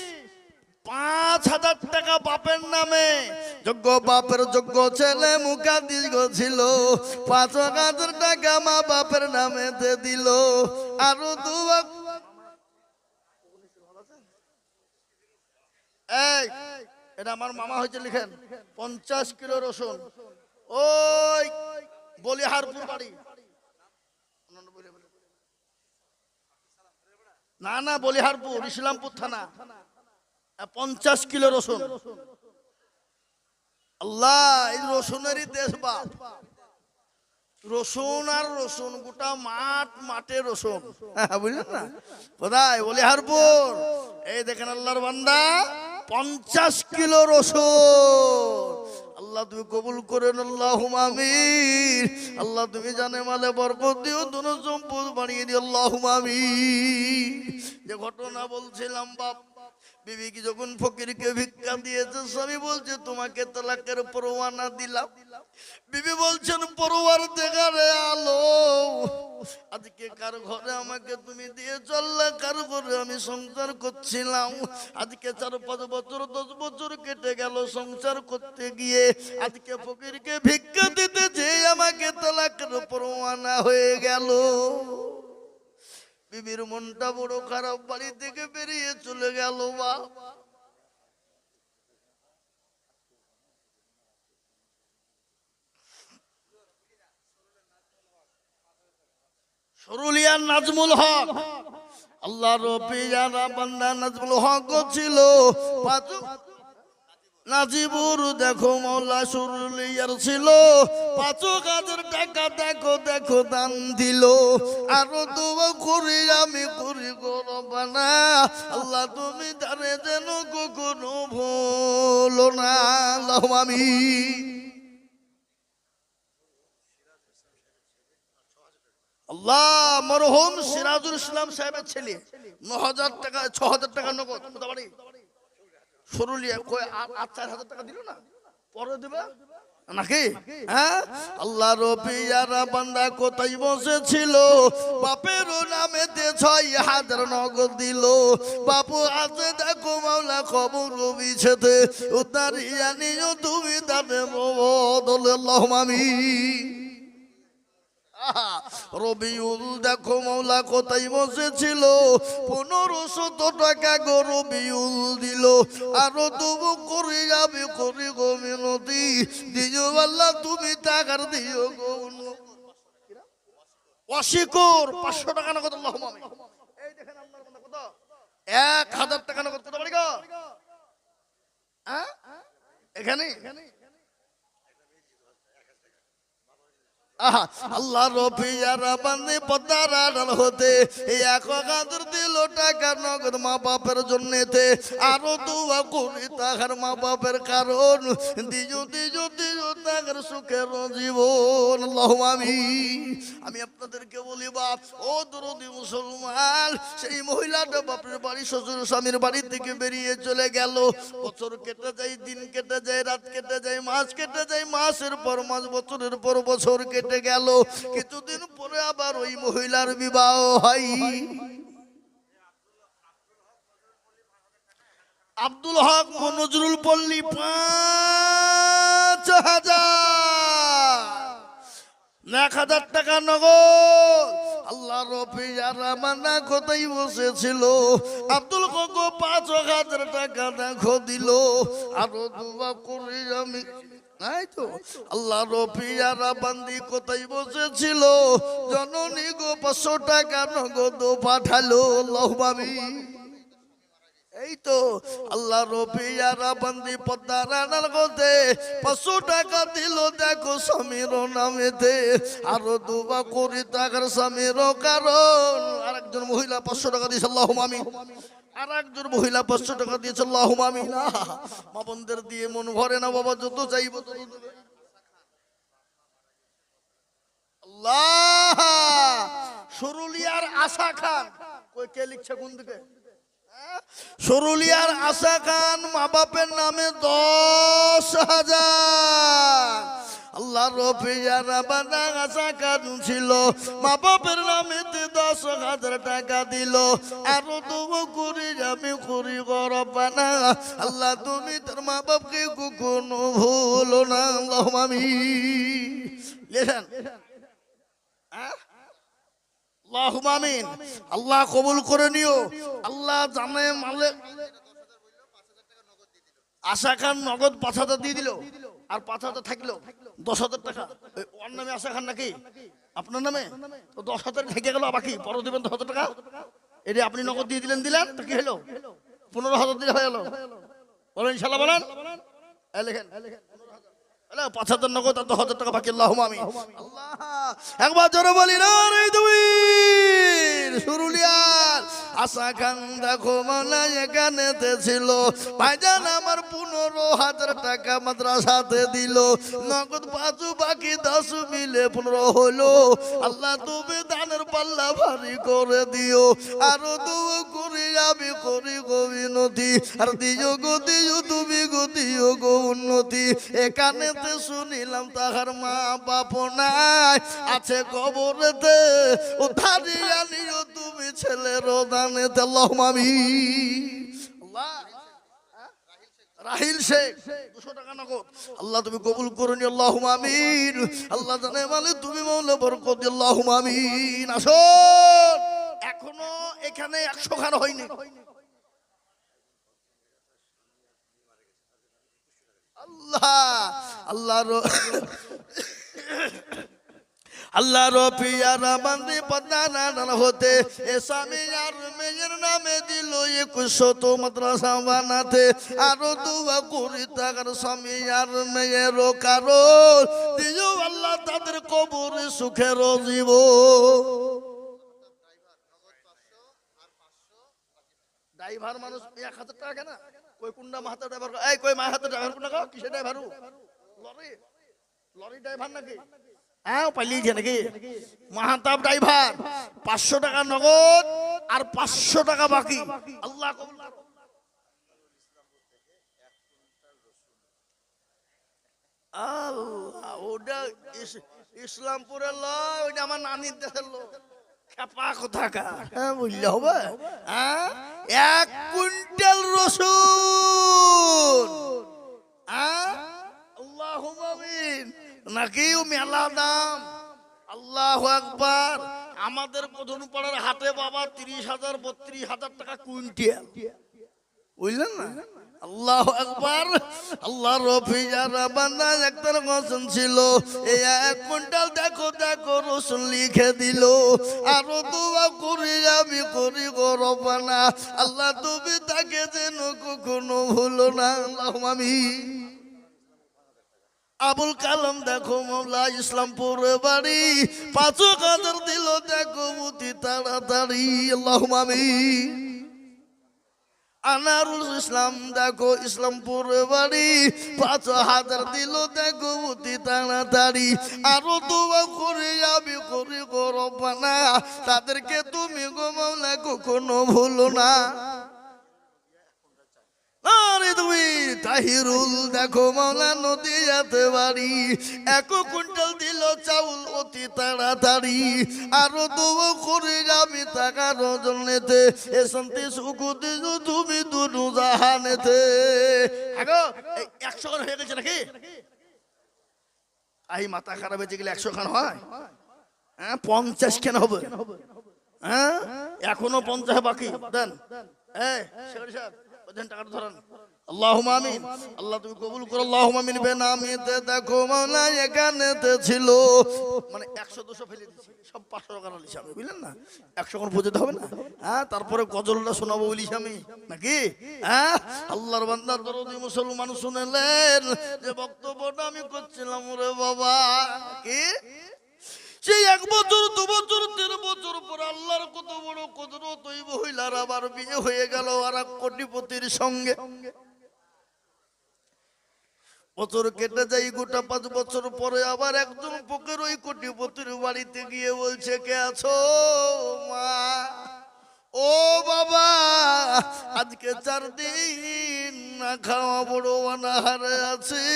5,000 টাকা বাপের নামে, যোগ্য বাপের যোগ্য ছেলে মুকাদ্দিস ছিল, 5,000 টাকা মা বাপের নামে দিল। আরো দুয়া, এই এটা আমার মামা হয়েছে, লিখেন 50 কিলো রসুন, ওই বলিহারপুর বাড়ি, না না বলিহারপুর ইসলামপুর থানা, 50 কিলো রসুন। আল্লাহ, এই রসুনেরই দেশ বাপ, রসুন আর রসুন, গোটা মাঠে রসুন, বুঝলেন না? কোথায়? বলিহারপুর। এই দেখেন আল্লাহর বান্দা, 50 কিলো রসুন। আল্লাহ তুমি কবুল করেন, আল্লাহুম্মা আমিন। আল্লাহ তুমি জানে মালে বরকত দিও, ধন সম্পদ বাড়িয়ে দিও, আল্লাহুম্মা আমিন। যে ঘটনা বলছিলাম, বাপ বিবি কি যখন ফকিরকে ভিক্ষা দিয়েছে, স্বামী বলছে তোমাকে তালাকের পরোয়ানা দিলাম। বিবি বলছেন, পরোয়ার দেখারে আলো, আজকে কার ঘরে আমাকে তুমি দিয়ে চললে, কার ঘরে আমি সংসার করছিলাম, আজকে 4-5 বছর 10 বছর কেটে গেল সংসার করতে গিয়ে, আজকে ফকিরকে ভিক্ষা দিতে যে আমাকে তালাকের পরোয়ানা হয়ে গেল। বিবির মনটা বড় খারাপ, বাড়ি থেকে বেরিয়ে চলে গেল। বা সরুলিয়ার নাজমুল হক, আল্লাহ রবিয়ারা বান্দা নাজমুল হক ছিল, নাজিবুর দেখো মৌলা সরুলিয়ার ছিল, 5,000 টাকা দেখো দেখো দান দিল। আরো দোয়া করি আমি করি গো রব্বানা, আল্লাহ তুমি জানে যেন কখনো ভুলো না, আল্লাহুম্মা আমিন। আল্লাহ মরহুম সিরাজুল ইসলাম সাহেবের ছেলে 9,000 টাকা 6,000 টাকা নগদ, কোথা বাড়ি? সরুলিয়া। কই 8-4,000 টাকা দিল না, পরে দেবে নাকি? হ্যাঁ, আল্লাহ রবিয়ারা বান্দা কোথায় বসেছিল, বাপের নামে 6,000 নগদ দিল। বাপু আছে দেখো মাওলা খবর বিছেতে, উদ্ধারিয়া নিও তুমি তাতে বদল, আল্লাহুম্মা আমিন। রবিউল দেখো মৌলা কোথায় বসেছিল, 1,500 টাকা গো রবিউল দিল। আরো তবু করি আমি করি গো মিনতি, দিও আল্লাহ তুমি টাকার দিও গো অশিকর। 500 টাকা নগদ, আল্লাহুম্মা আমিন। এই দেখেন আল্লাহর বান্দা কত, 1,000 টাকা নগদ, কত বাড়ি গো? হ্যাঁ, এখানে আল্লাহ রফিয়ারা বান্দে পদ্মার আড়াল হতে 1000 দিল টাকা নগদ মা বাপের জন্যতে আরো দোয়া করি তাহার মা বাপের কারণ দিজো দিজো দিজো তাহার সুখের জীবন আল্লাহুম্মা আমিন। আমি আপনাদেরকে বলি বাপ ও দরদি মুসলমান, সেই মহিলাটা বাপের বাড়ি শ্বশুর স্বামীর বাড়ি থেকে বেরিয়ে চলে গেল। বছর কেটে যায়, দিন কেটে যায়, রাত কেটে যায়, মাস কেটে যায়, মাসের পর মাস, বছরের পর বছর কেটে গেল। কিছুদিন পরে আবার ওই মহিলার বিবাহ হয়। আব্দুল হক নজরুল পল্লী 5000 টাকা নগদ। আল্লাহ রফিয়ারা মানা কোথায় বসেছিল, আব্দুল হক 5000 টাকা দেখো দিল। আরো দোয়া করি আমি আল্লাহ রফিয়ারা বান্দি কোথায় বসেছিল, জননী গো 500 টাকা নগদ পাঠালো আল্লাহুম্মা আমিন। এই তো আল্লাহ রফিয়ারা বান্দি পদ্মার আড়াল হতে 500 টাকা দিল দেখো স্বামীর নামেতে। আরো দোয়া করি তার স্বামীর কারণ আরেকজন মহিলা 500 টাকা দিয়েছে আল্লাহুম্মা আমিন। আর একজন মহিলা 500 টাকা দিয়েছে আল্লাহুম্মা আমিন। মা বোনদের দিয়ে মন ভরে না বাবা, যত চাইবো তত দেবে। আল্লাহ সরুলিয়ার আশা খান, কই কে লিখছে কোন দিকে? সরুলিয়ার আশা খান মা বাপের নামে 10,000। আল্লাহ রফিয়ারা বান্দা আশা খান ছিল, মা বাপের নামে 10,000 টাকা দিল। আরো দোয়া করি আমি করি গো রব্বানা, আল্লাহ তুমি তোর মা বাপকে কখনো ভুলো না আল্লাহুম্মা আমিন। লেখেন আল্লাহুম্মা আমিন। আল্লাহ কবুল করে নিও। আল্লাহ জানে মালে আশা খান নগদ 5,000 দিয়ে দিল, আর 5,000 থাকলো 10,000 টাকা। ওর নামে আশা খান নাকি আপনার নামে? তো 10,000 থেকে গেল, বাকি পরে দেবেন 10,000 টাকা। এটা আপনি নগদ দিয়ে দিলেন, তো কি হলো? 15,000 দিলে হয়ে গেল। বলেন ইনশাআল্লাহ বলেন। লেখেন 5,000 নগদ আর 10,000 টাকা বাকি আল্লাহুম্মা আমিন। একবার জোরে বলি না রে তুমি সুরুলিয়ার আশা খান দেখো মানা এখানেতে ছিল। ভাইজান আমার 15,000 টাকা মাদ্রাসাতে দিল, নগদ 5 বাকি 10 মিলে 15 হলো। আল্লাহ তুমি দানের পাল্লা ভারী করে দিও। আরো দোয়া করি আমি করি গো বিনতি, আর দিও গো দিও তুমি গো দিও গো উন্নতি। এখানেতে শুনিলাম তাহার মা বাপ নাই, আছে কবরেতে উদ্ধারিয়া নিও তুমি ছেলের দানেতে আল্লাহুম্মা আমিন। রাহিল শেখ 200 টাকা নগদ। আল্লাহ তুমি কবুল করে নিও আল্লাহুম্মা আমিন। আল্লাহ জানে মানে তুমি মৌলা বরকত দিও আল্লাহুম্মা আমিন। আসুন, এখনো এখানে 100 খান হয়নি। আল্লাহ রফিয়ারা বান্দি পদ্মার আড়াল হতে স্বামী আর মেয়ের নামে দিল 2100 মাদ্রাসা বানাতে। আরো দোয়া করি তার স্বামী আর মেয়ের কারণ দিও আল্লাহ তাদের কবরে সুখের জীবন। ড্রাইভার মানুষ 1,000 টাকা কেনা, কই কুন্ডা মাহাতো ড্রাইভার, এই কই মাহাতো ড্রাইভার কোন টাকা? কিসের ড্রাইভার? লরি ড্রাইভার নাকি? হ্যাঁ পালিয়েছে নাকি? মাহাতাব ড্রাইভার 500 টাকা নগদ আর 500 টাকা বাকি। আল্লাহ কবুল করো। আল্লাহ ওটা ইসলামপুরের লোক, ওইটা আমার নানির দেশের লোক। খেপা কোথাকার, হ্যাঁ বললে হবে? 1 কুইন্টাল রসুন, আল্লাহুম্মা আমিন। নাকি মেলা দাম। আল্লাহু আকবার। আমাদের প্রধানপাড়ার হাটে বাবা 30,000 32,000 টাকা কুইন্টাল, বুঝলেন না? আল্লাহু আকবার। আল্লাহ রফিয়ারা বান্দা একটার গসন ছিল, এই 1 কুইন্টাল দেখো দেখো রসুন লিখে দিল। আরো দোয়া করি আমি করি গো রব্বানা, আল্লাহ তুমি তাকে যেন কখনো ভুলো না আল্লাহুম্মা আমিন। আবুল কালাম দেখো মাওলা ইসলামপুর বাড়ি ৫,০০০ দিল দেখো অতি তাড়াতাড়ি আল্লাহুম্মা আমিন। আনারুল ইসলাম দেখো ইসলামপুর বাড়ি ৫,০০০ দিল দেখো অতি তাড়াতাড়ি। আরো দোয়া করে আমি করি গো রব্বানা, তাদেরকে তুমি গো মাওলা কখনো ভুলো না। আরে তুমি তাহিরুল দেখো মাওলা নদিয়াতে বাড়ি ১ কুইন্টাল দিল চাউল অতি তাড়াতাড়ি। আরো দোয়া করে আমি টাকার জন্যতে এ শান্তি সুখ দিল তুমি দুনু জাহানেতে। আগো এই ১০০ খান হয়ে গেছে নাকি? আই মাথা খারাপ হয়েছে গেলে ১০০ খান হয়? হ্যাঁ ৫০ কেন হবে? হ্যাঁ এখনো ৫০ বাকি দেন। টাকাটা ধরেন। আল্লাহুম্মা আমিন। আল্লাহ তুমি কবুল করো আল্লাহুম্মা আমিন। বেনামিতে দেখো মাওলা এখানেতে ছিল মানে ১০০-২০০ ফেলে দিয়েছি, সব ৫০০ টাকা লিছি আমি, বুঝলেন না? ১০০ কোন বুঝতে হবে না? হ্যাঁ তারপরে গজলটা শোনাবো বলিস আমি নাকি? হ্যাঁ আল্লাহর বান্দা দরদি মুসলমান শুনলেন যে বক্তব্যটা আমি করছিলাম রে বাবা কি সেই ১ বছর ২ বছর ৩ বছর পর আল্লাহর কত বড় কুদরত, ওই মহিলার আবার বিয়ে হয়ে গেল আর এক কোটিপতির সঙ্গে। বছর কেটে যায়, গোটা ৫ বছর পরে আবার একজন ফকির ওই কোটিপতির বাড়িতে গিয়ে বলছে কে আছো মা? ও বাবা আজকে ৪ দিন না খাওয়া বড় অনাহারে আছি।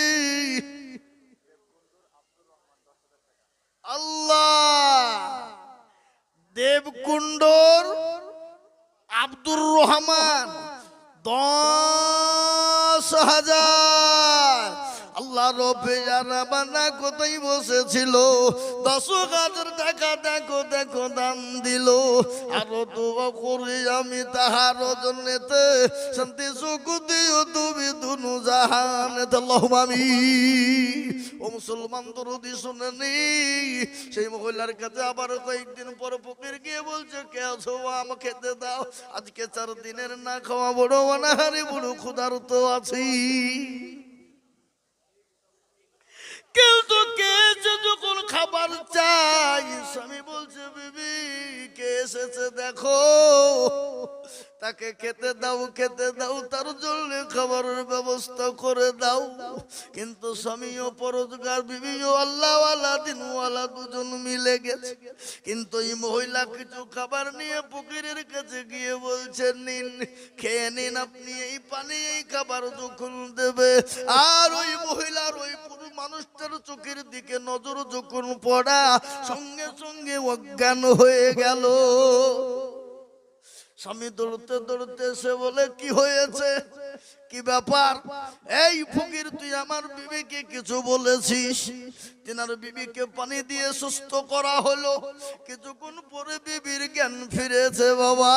আল্লাহ দেবকুণ্ডর আব্দুর রহমান ১০,০০০ আল্লাহ রবে বানা কোথায় বসেছিল ১০,০০০ টাকা দেখো দেখো দান দিল। আরো দোয়া করি আমি তাহার জন্যতে শান্তি সুখ দিও তুমি দুনু জাহানেতে আল্লাহুম্মা আমিন। ও মুসলমান দরদি শুনেনি সেই মহিলার কাছে আবার কয়েকদিন পর ফকির গিয়ে বলছে কে আছো আমাকে খেতে দাও, আজকে ৪ দিনের না খাওয়া বড় অনাহারে বড় ক্ষুধার্ত আছি। কিন্তু কে এসে যখন খাবার চাই স্বামী বলছে বিবি কে এসেছে দেখো তাকে খেতে দাও খেতে দাও, তার জন্য খাবারের ব্যবস্থা করে দাও। কিন্তু স্বামীও পরোজগার বিবিও আল্লাহওয়ালা দিনওয়ালা দুজন মিলে গেছে। কিন্তু এই মহিলা কিছু খাবার নিয়ে ফকিরের কাছে গিয়ে বলছেন নিন খেয়ে নিন, আপনি এই পানি এই খাবার যখন দেবে। আর ওই মহিলার ওই পুরো মানুষটার চোখের দিকে নজর যখন পড়া সঙ্গে সঙ্গে অজ্ঞান হয়ে গেল। স্বামী দৌড়তে দৌড়তে এসে বলে কি হয়েছে কি ব্যাপার? এই ফকির তুই আমার বিবিকে কিছু বলেছিস? তিনার বিবিকে পানি দিয়ে সুস্থ করা হলো, কিছুক্ষণ পরে বিবির জ্ঞান ফিরেছে বাবা।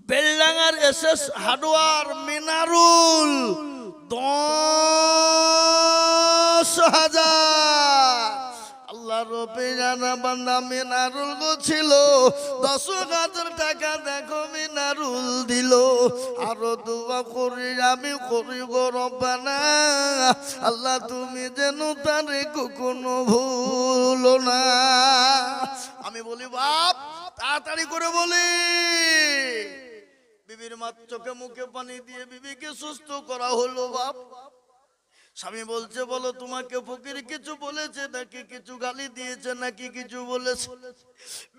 বেলডাঙ্গার এসএস হার্ডওয়্যার মিনারুল ১০,০০০ আল্লাহ রবে জানা বান্দা মিনারুল গো ছিল ১০,০০০ টাকা দেখো মিনারুল দিল। আরো দোয়া করি আমি করি গো রব্বানা, আল্লাহ তুমি যেন তারে কখনো ভুলো না। আমি বলি বাপ তাড়াতাড়ি করে বলি বিবির মার চোখে মুখে পানি দিয়ে বিবিকে সুস্থ করা হলো বাপ। স্বামী বলছে বলো তোমাকে ফকির কিছু বলেছে নাকি কিছু গালি দিয়েছে নাকি কিছু বলেছে?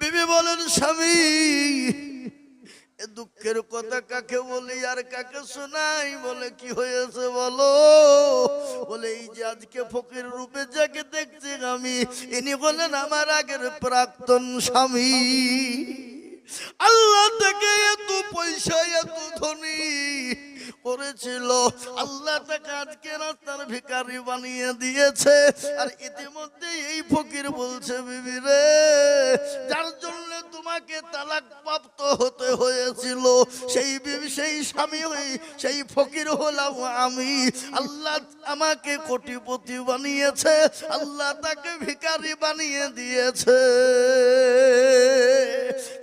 বিবি বলেন স্বামী এ দুঃখের কথা কাকে বলি আর কাকে শোনাই? বলে কি হয়েছে বলো? বলে এই যে আজকে ফকির রূপে যাকে দেখছি আমি ইনি বলেন আমার আগের প্রাক্তন স্বামী। আল্লাহ তাকে এত পয়সা এত ধনী করেছিল, আল্লাহ তাকে আজকে রাস্তার ভিখারি বানিয়ে দিয়েছে। আর ইতিমধ্যে এই ফকির বলছে বিবি রে যার জন্য তোমাকে তালাক প্রাপ্ত হতে হয়েছিল সেই বিবি সেই স্বামী সেই ফকির হলাম আমি। আল্লাহ আমাকে কোটিপতি বানিয়েছে, আল্লাহ তাকে ভিখারি বানিয়ে দিয়েছে।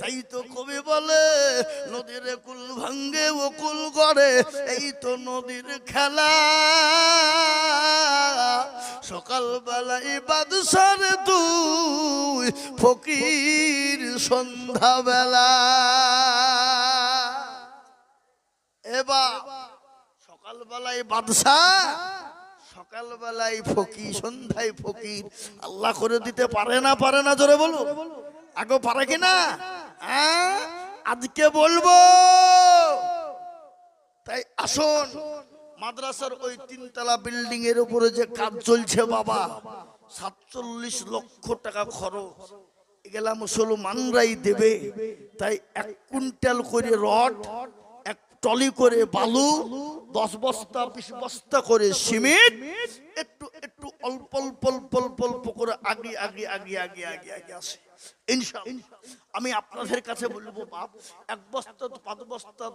তাই তো কবি বলে নদীর কুল ভাঙ্গে ও কুল করে, এই তো নদীর খেলা। সকাল বেলায় বাদশার তুই ফকির সন্ধ্যা বেলা। এবার সকাল বেলায় বাদশাহ, সকাল বেলায় ফকির, সন্ধ্যায় ফকির। আল্লাহ করে দিতে পারে না? পারে না? জোরে বলো, আগে পারে কিনা? হ্যাঁ, আজকে বলবো। তাই আসুন, মাদ্রাসার ওই 3 তলা বিল্ডিং এর উপরে যে কাজ চলছে বাবা, 47 লক্ষ টাকা খরচ, এগুলা মুসলমানরাই দেবে। তাই 1 কুইন্টাল করে রড, 1 টলি করে বালু, 10 বস্তা 20 বস্তা করে সিমেন্ট, একটু একটু অল্প অল্প অল্প অল্প অল্প করে আগে আগে আগে আগে আগে আগে আসে ইনশাআল্লাহ। আমি আপনাদের কাছে বলবো বাপ, 1 বস্তা 5 বস্তা 10